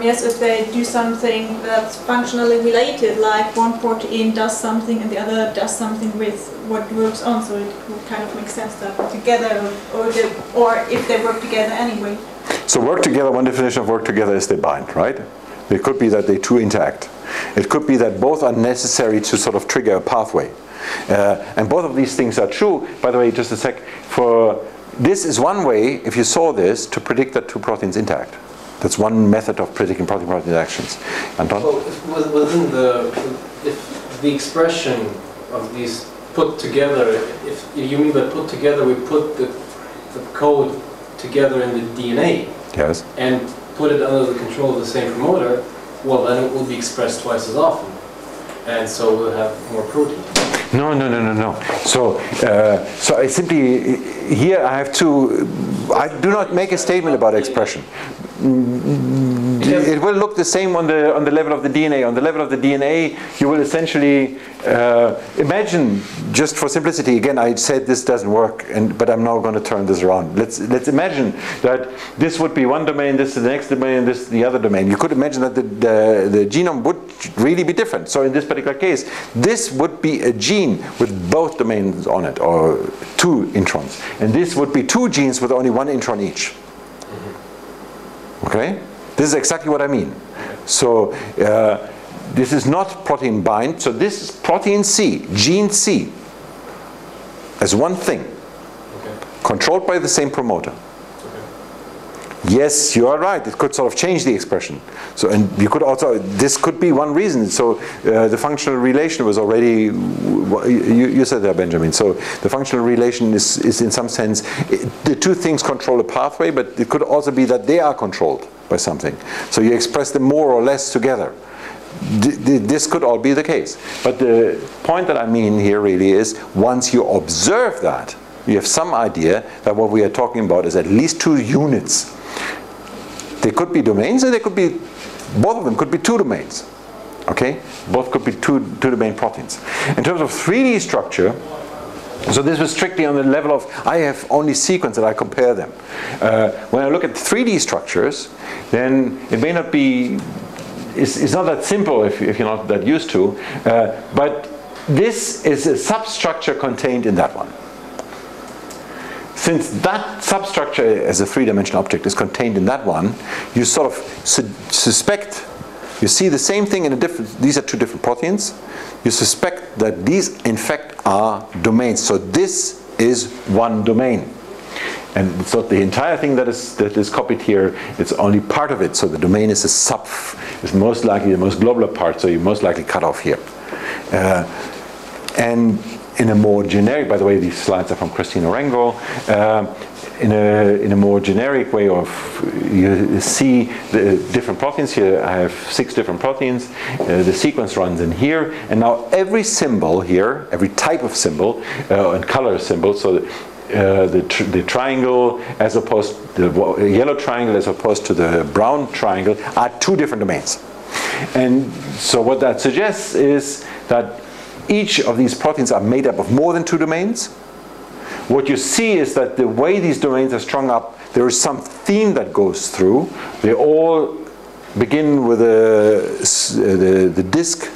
Yes, if they do something that's functionally related, like one protein does something and the other does something with what works on, so it would kind of make sense that together, or if they work together anyway. So work together, one definition of work together is they bind, right? It could be that they two interact. It could be that both are necessary to sort of trigger a pathway. And both of these things are true. By the way, just a sec, for this is one way, if you saw this, to predict that two proteins interact. That's one method of predicting protein-protein interactions. Anton? Well, if the expression of these put together, if you mean by put together, we put the code together in the DNA, yes, and put it under the control of the same promoter, well, then it will be expressed twice as often, and so we'll have more protein. No. So I simply, here I have to, I do not make a statement about expression. It will look the same on the level of the DNA. On the level of the DNA, you will essentially imagine, just for simplicity, again, I said this doesn't work, but I'm now going to turn this around. Let's imagine that this would be one domain, this is the next domain, this is the other domain. You could imagine that the genome would really be different. So in this particular case, this would be a gene with both domains on it, or two introns. And this would be two genes with only one intron each. Okay? This is exactly what I mean. So this is not protein bind, so this is protein C, gene C, as one thing, controlled by the same promoter. Yes, you are right, it could sort of change the expression. So, and you could also, this could be one reason. So the functional relation was already, you said that, Benjamin. So the functional relation is in some sense, the two things control a pathway, but it could also be that they are controlled by something. So you express them more or less together. This could all be the case. But the point that I mean here really is, once you observe that, you have some idea that what we are talking about is at least two units. They could be domains, and they could be, both of them could be two domains. Okay? Both could be two domain proteins. In terms of 3D structure, So this was strictly on the level of, I have only sequence and I compare them. When I look at 3D structures, then it may not be, it's not that simple if you're not that used to, but this is a substructure contained in that one. Since that substructure as a three-dimensional object is contained in that one, you sort of suspect, you see the same thing in a different, these are two different proteins, you suspect that these in fact are domains. So this is one domain. And it's not the entire thing that is copied here, it's only part of it. So the domain is a sub, is most likely the most globular part, so you most likely cut off here. And in a more generic, by the way, these slides are from Christina Rengo, in a more generic way of, you see the different proteins here. I have 6 different proteins. The sequence runs in here, and now every symbol here, every type of symbol and color symbol, so the triangle as opposed to the yellow triangle as opposed to the brown triangle are 2 different domains. And so what that suggests is that each of these proteins are made up of more than 2 domains. What you see is that the way these domains are strung up, there is some theme that goes through. They all begin with the disk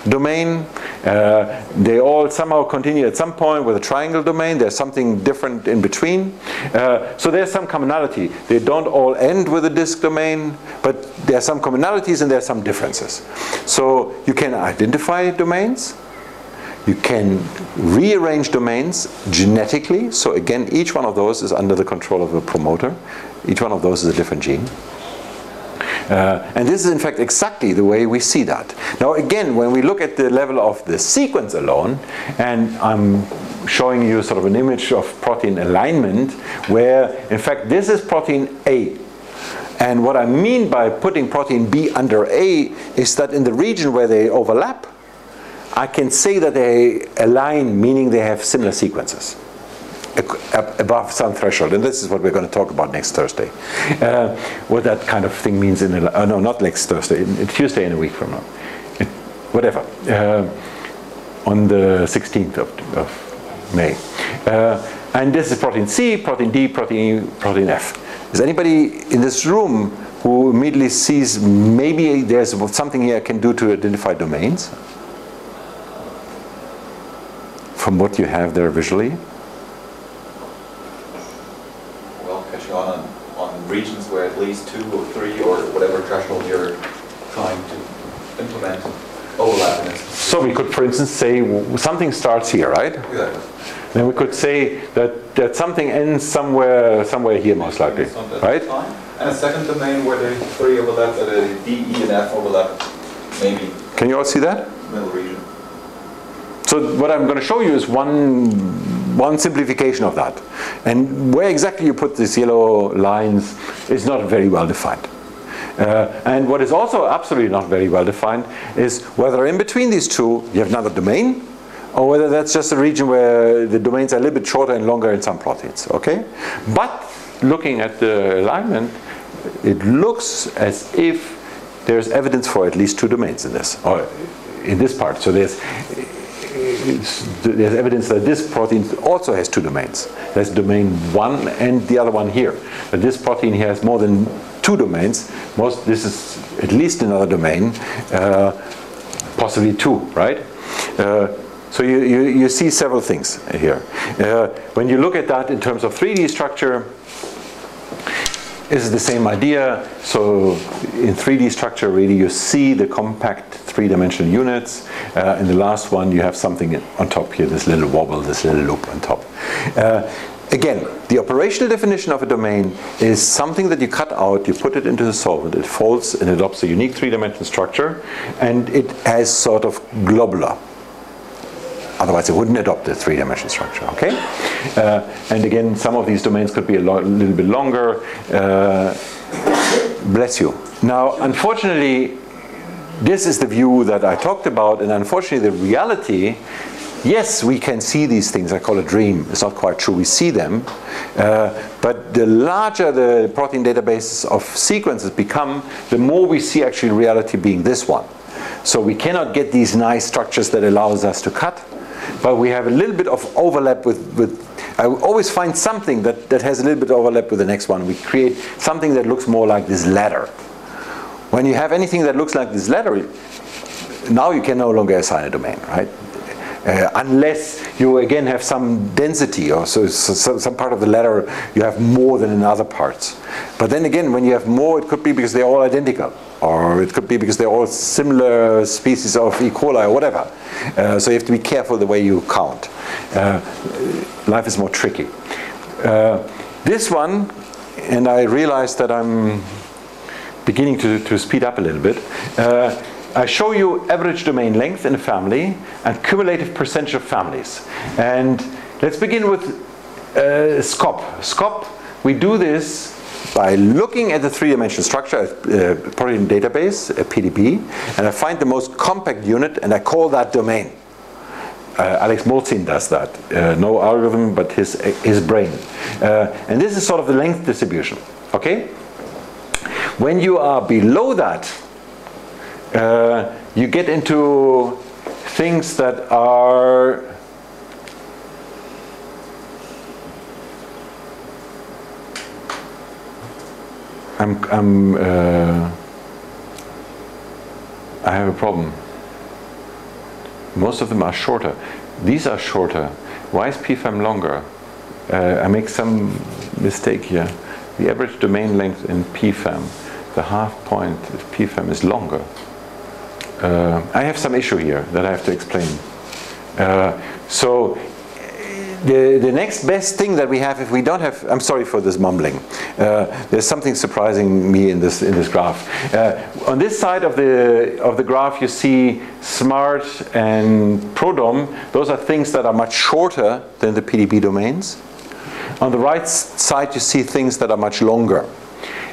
domain. They all somehow continue at some point with a triangle domain. There's something different in between. So there's some commonality. They don't all end with a disk domain, but there are some commonalities and there are some differences. So you can identify domains. You can rearrange domains genetically. So again, each one of those is under the control of a promoter. Each one of those is a different gene. And this is in fact exactly the way we see that. Now again, when we look at the level of the sequence alone, and I'm showing you sort of an image of protein alignment, where in fact this is protein A. And what I mean by putting protein B under A is that in the region where they overlap, I can say that they align, meaning they have similar sequences above some threshold, and this is what we're going to talk about next Thursday. What that kind of thing means in no, not next Thursday, Tuesday in a week from now, whatever, on the 16th of May. And this is protein C, protein D, protein E, protein F. Is anybody in this room who immediately sees maybe there's something here I can do to identify domains? From what you have there visually? Well, catching on regions where at least 2 or 3 or whatever threshold you're trying to implement overlap in it. So we could, for instance, say something starts here, right? Exactly. Then we could say that something ends somewhere here, most likely, right? And a second domain where the 3 overlap, the D, E, and F overlap, maybe. Can you all see that? Middle region. So what I'm going to show you is one simplification of that. And where exactly you put these yellow lines is not very well defined. And what is also absolutely not very well defined is whether in between these two you have another domain, or whether that's just a region where the domains are a little bit shorter and longer in some proteins, okay? But looking at the alignment, it looks as if there's evidence for at least 2 domains in this, or in this part. So there's evidence that this protein also has 2 domains. There's domain 1 and the other one here. But this protein here has more than 2 domains. This is at least another domain, possibly 2, right? So you see several things here. When you look at that in terms of 3D structure, this is the same idea. So in 3D structure, really, you see the compact 3-dimensional units. In the last one, you have something on top here, this little wobble, this little loop on top. Again, the operational definition of a domain is something that you cut out, you put it into the solvent, it folds and adopts a unique 3-dimensional structure, and it has sort of globular. Otherwise, it wouldn't adopt a 3-dimensional structure, okay? And again, some of these domains could be a little bit longer. Bless you. Now, unfortunately, this is the view that I talked about, and unfortunately, the reality, yes, we can see these things. I call it a dream. It's not quite true. We see them. But the larger the protein databases of sequences become, the more we see actually reality being this one. So we cannot get these nice structures that allows us to cut. but we have a little bit of overlap with I always find something that has a little bit of overlap with the next one. We create something that looks more like this ladder. When you have anything that looks like this ladder, now you can no longer assign a domain, right? Unless you again have some density, or so some part of the ladder you have more than in other parts. But then again, when you have more, it could be because they're all identical, or it could be because they're all similar species of E. coli or whatever. So you have to be careful the way you count. Life is more tricky. This one, and I realize that I'm beginning to speed up a little bit. I show you average domain length in a family and cumulative percentage of families. And let's begin with SCOP. SCOP, we do this by looking at the three-dimensional structure, a protein database, a PDB, and I find the most compact unit and I call that domain. Alex Molzin does that. No algorithm, but his brain. And this is sort of the length distribution. Okay? When you are below that, you get into things that are I have a problem. Most of them are shorter. These are shorter. Why is PFAM longer? I make some mistake here. The average domain length in PFAM, the half point of PFAM is longer. I have some issue here that I have to explain. So the next best thing that we have, if we don't have, I'm sorry for this mumbling. There's something surprising me in this graph. On this side of the graph, you see SMART and PRODOM. Those are things that are much shorter than the PDB domains. On the right side, you see things that are much longer.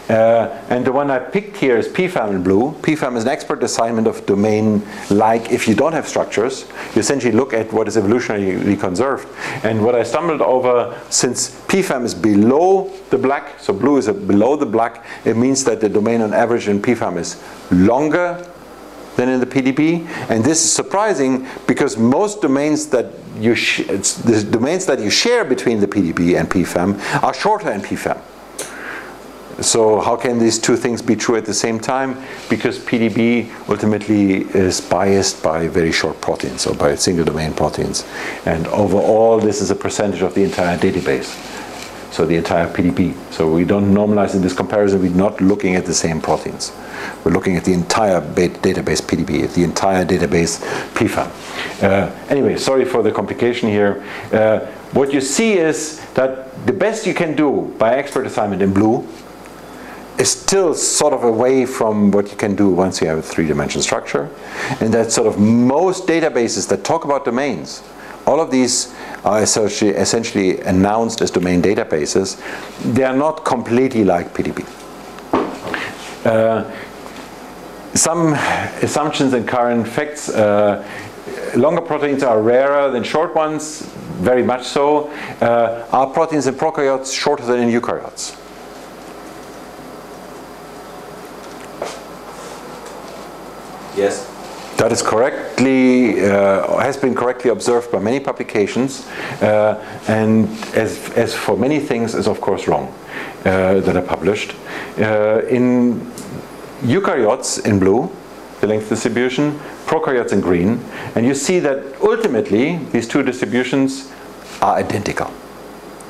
And the one I picked here is PFAM in blue. PFAM is an expert assignment of domain, like if you don't have structures, you essentially look at what is evolutionarily conserved. And what I stumbled over, since PFAM is below the black, so blue is below the black, it means that the domain on average in PFAM is longer than in the PDB. And this is surprising because most domains that the domains that you share between the PDB and PFAM are shorter in PFAM. So how can these two things be true at the same time? Because PDB ultimately is biased by very short proteins, or by single domain proteins. And overall, this is a percentage of the entire database. So the entire PDB. So we don't normalize in this comparison, we're not looking at the same proteins. We're looking at the entire database PDB, the entire database PFAM. Anyway, sorry for the complication here. What you see is that the best you can do by expert assignment in blue is still sort of away from what you can do once you have a three-dimensional structure. And that sort of most databases that talk about domains, all of these are essentially announced as domain databases. They are not completely like PDB. Some assumptions and current facts. Longer proteins are rarer than short ones, very much so. Are proteins in prokaryotes shorter than in eukaryotes? Yes. That is correctly, has been correctly observed by many publications, and as for many things is of course wrong that are published. In eukaryotes in blue, the length distribution, prokaryotes in green, and you see that ultimately these two distributions are identical.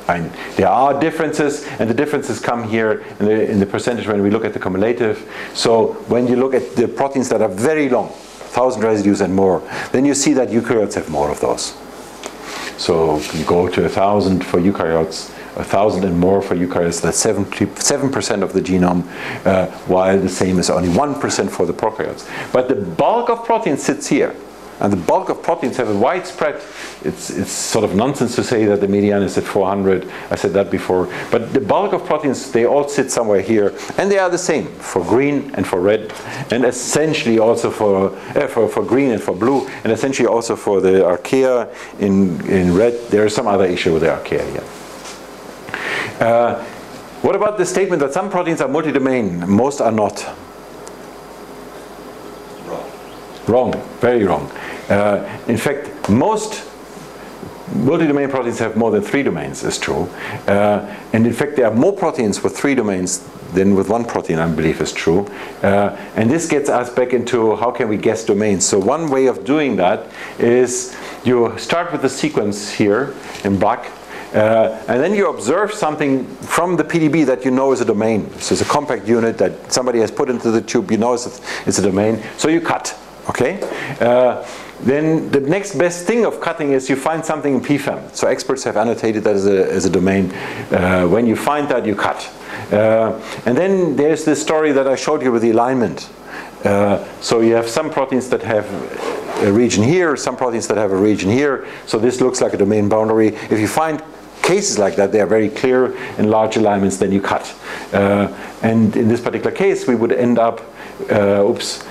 And there are differences, and the differences come here in the percentage when we look at the cumulative. So when you look at the proteins that are very long, 1,000 residues and more, then you see that eukaryotes have more of those. So you go to 1,000 for eukaryotes, 1,000 and more for eukaryotes, that's 7% of the genome, while the same is only 1% for the prokaryotes. But the bulk of proteins sits here. And the bulk of proteins have a widespread, it's sort of nonsense to say that the median is at 400, I said that before, but the bulk of proteins, they all sit somewhere here, and they are the same for green and for red, and essentially also for green and for blue, and essentially also for the archaea in red. There is some other issue with the archaea here. What about the statement that some proteins are multi-domain, most are not? Wrong, very wrong. In fact, most multi-domain proteins have more than 3 domains, is true. And in fact, there are more proteins with 3 domains than with 1 protein, I believe, is true. And this gets us back into how can we guess domains. So one way of doing that is you start with the sequence here in black, and then you observe something from the PDB that you know is a domain. So it's a compact unit that somebody has put into the tube, you know it's a domain, so you cut, okay? Then the next best thing of cutting is you find something in PFAM. So experts have annotated that as a domain. When you find that, you cut. And then there's this story that I showed you with the alignment. So you have some proteins that have a region here, some proteins that have a region here. So this looks like a domain boundary. If you find cases like that, they are very clear in large alignments, then you cut. And in this particular case, we would end up, oops,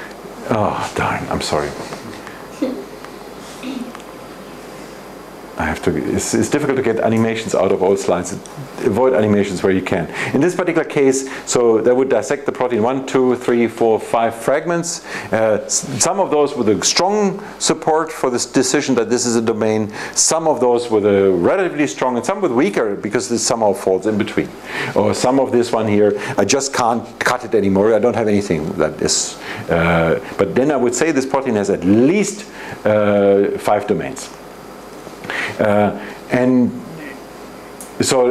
oh darn, I'm sorry. I have to, it's difficult to get animations out of all slides. Avoid animations where you can. In this particular case, so that would dissect the protein 1, 2, 3, 4, 5 fragments. Some of those with a strong support for this decision that this is a domain. Some of those with a relatively strong, and some with weaker because this somehow falls in between. Or some of this one here, I just can't cut it anymore. I don't have anything that is. But then I would say this protein has at least 5 domains. And so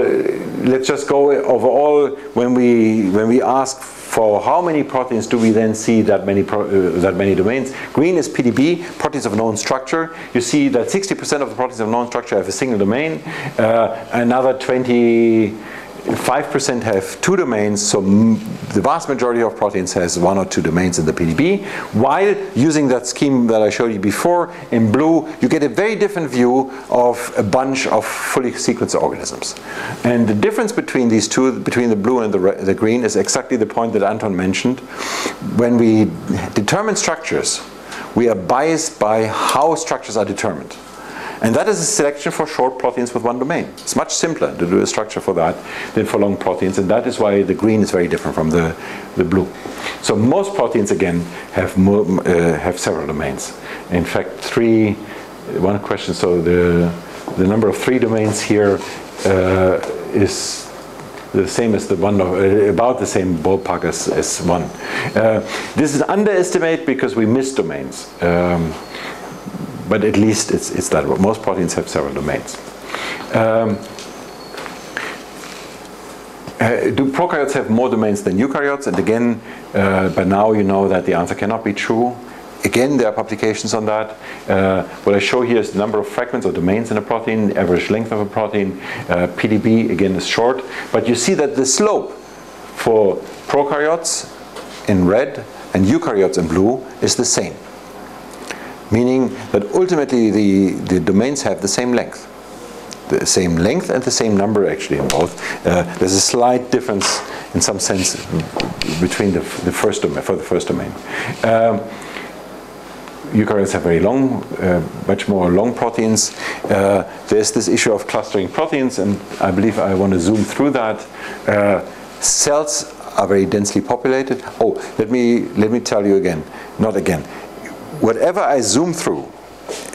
let's just go overall. When we ask for how many proteins do we then see that many domains. Green is PDB, proteins of known structure. You see that 60% of the proteins of known structure have a single domain. Another 25% have 2 domains, so the vast majority of proteins has 1 or 2 domains in the PDB. While using that scheme that I showed you before, in blue, you get a very different view of a bunch of fully sequenced organisms. And the difference between these two, between the blue and the green, is exactly the point that Anton mentioned. When we determine structures, we are biased by how structures are determined. And that is a selection for short proteins with 1 domain. It's much simpler to do a structure for that than for long proteins, and that is why the green is very different from the blue. So most proteins, again, have several domains. In fact, 3, one question, so the number of 3 domains here is the same as the one, about the same ballpark as 1. This is underestimate because we miss domains. But at least it's that. Most proteins have several domains. Do prokaryotes have more domains than eukaryotes? And again, by now you know that the answer cannot be true. Again, there are publications on that. What I show here is the number of fragments or domains in a protein, the average length of a protein. PDB, again, is short. But you see that the slope for prokaryotes in red and eukaryotes in blue is the same. Meaning that ultimately the domains have the same length. The same length and the same number actually in both. There's a slight difference in some sense between the first domain, for the first domain. Eukaryotes have very long, much more long proteins. There's this issue of clustering proteins, and I believe I want to zoom through that. Cells are very densely populated. Oh, let me tell you again, not again. Whatever I zoom through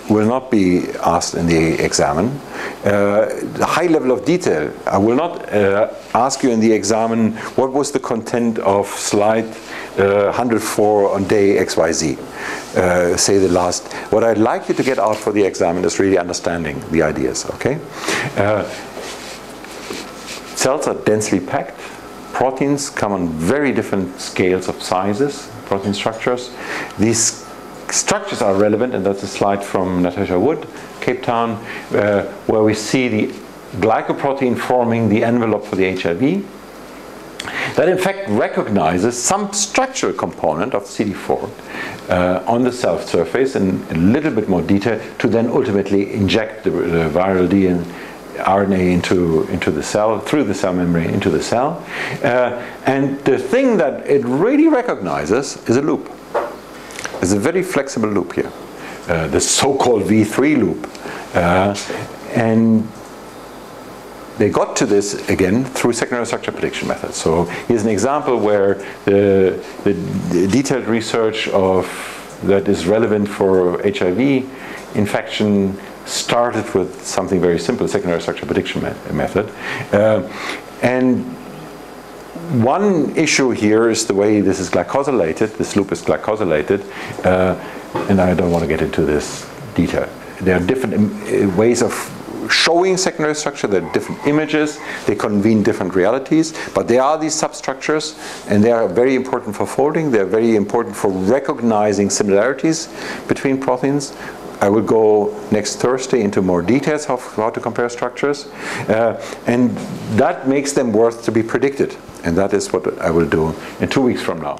will not be asked in the examen. The high level of detail, I will not ask you in the examen what was the content of slide 104 on day XYZ, say the last. What I'd like you to get out for the examen is really understanding the ideas, okay? Cells are densely packed. Proteins come on very different scales of sizes, protein structures. These structures are relevant, and that's a slide from Natasha Wood, Cape Town, where we see the glycoprotein forming the envelope for the HIV. That in fact recognizes some structural component of CD4 on the cell surface in a little bit more detail to then ultimately inject the viral DNA RNA into the cell, through the cell membrane into the cell. And the thing that it really recognizes is a loop. There's a very flexible loop here, the so-called V3 loop. And they got to this again through secondary structure prediction methods. So here's an example where the detailed research that is relevant for HIV infection started with something very simple, secondary structure prediction method. And one issue here is the way this is glycosylated, this loop is glycosylated, and I don't want to get into this detail. There are different ways of showing secondary structure, there are different images, they convene different realities, but there are these substructures, and they are very important for folding, they're very important for recognizing similarities between proteins. I will go next Thursday into more details of how to compare structures, and that makes them worth to be predicted, and that is what I will do in 2 weeks from now.